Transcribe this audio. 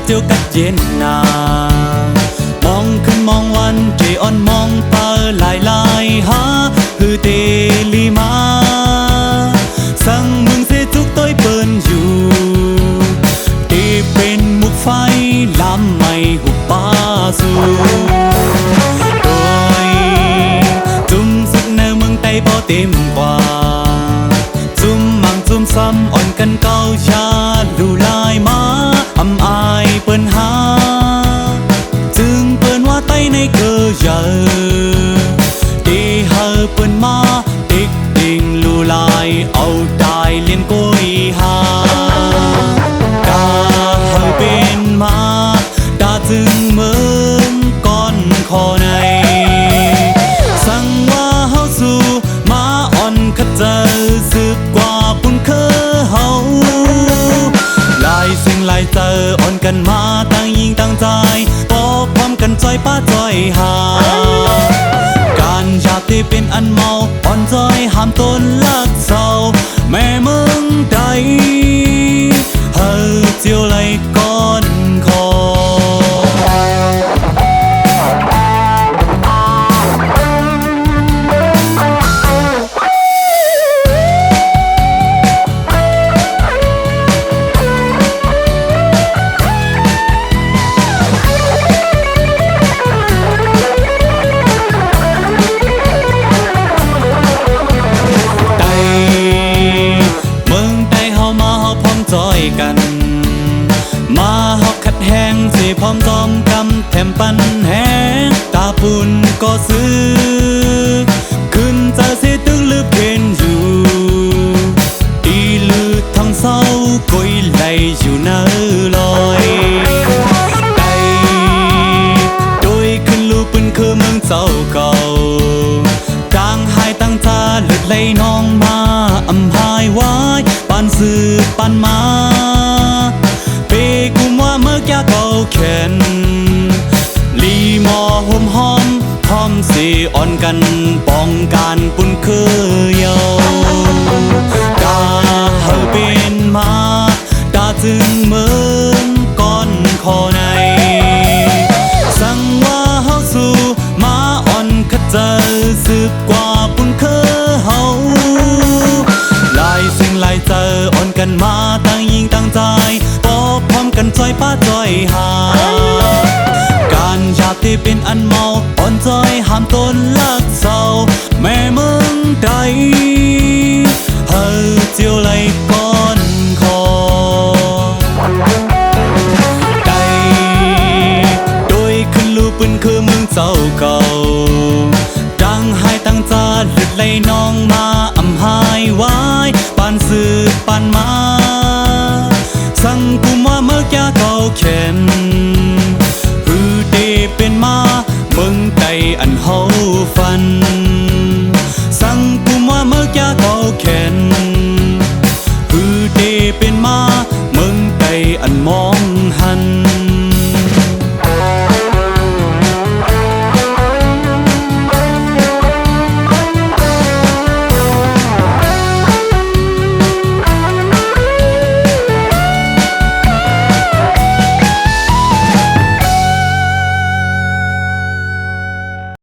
เจียวกัดเย็นนามองขึ้นมองวันเจอ่อนมองเปอลายลายหาฮือเตลีมาสั่งมึงเสทุกต้อยเปิ้นอยู่ที่เป็นมุกไฟลำไม่หุบป้าสู่โอ้ยจุ่มสึกแนวมึงไตบ่เต็มกว่าจุ่มมังจุ่มซ้ำอ่อนกันเก้าชาดูลายมาอำอายเปิ้นหาจึงเปิ้นว่าไตในเกอเยอะดีเฮอเปิ้นมาติ๊กดิ่งลูลายเอาได้เลียนกุยหากาเฮอเป็นมาดาจึงเมืองก้อนคอในสั่งว่าเฮาสู่มาอ่อนขะเจอสืบกว่าปุ่นเคอเฮาหลายสิ่งหลายเจออ่อนกันมาตั้งยิงตั้งใจปอพร้อมกันจอยป้าจอยหาการอยากที่เป็นอันเมาอ่อนจอยห้ามต้นลักเศร้าแม่มึงใดเฮอเจียวไหลก้อนคอจอยกันมาฮอกขัดแหงสิพร้อมจอมกำแถมปันแหงตาปุ่นก็ซื้อขึ้นจะเสียตึงลือเพนอยู่ตีลือทั้งเศร้ากุยไหลอยู่เนื้อลอยไตโดยขึ้นลูกปืนคือเมืองเจ้าเก่าต่างหายตั้งตาเลือดไหลน้องมาอำหายไว้ปันซื้อปันมาเปกุมว่าเมื่อยาเก่าแขนลีมอห่มหอมพร้อมสีอ่อนกันป้องกันปุ่นคือเยากาเฮาเป็นมาดาจึงเมืองก้อนคอในสั่งว่าเฮาสู่มาอ่อนขะเจอสืบกว่าปุ่นคือเฮาหลายสิ่งหลายเจออ่อนกันมาตั้งยิงตั้งใจปอพร้อมกันจอยป้าจอยหาการอยากที่เป็นอันเมาอ่อนจอยห้ามต้นลักเศร้าแม่มึงใดเฮอเจียวไหลก้อนคอไดโดยขึ้นลูกปืนคือมึงเจ้าเก่าดังหายตั้งจาเลือดไหลน้องมาอำหายไว้ปันสืบปันมาสั่งกุมว่าเมื่อยาเก่าแขน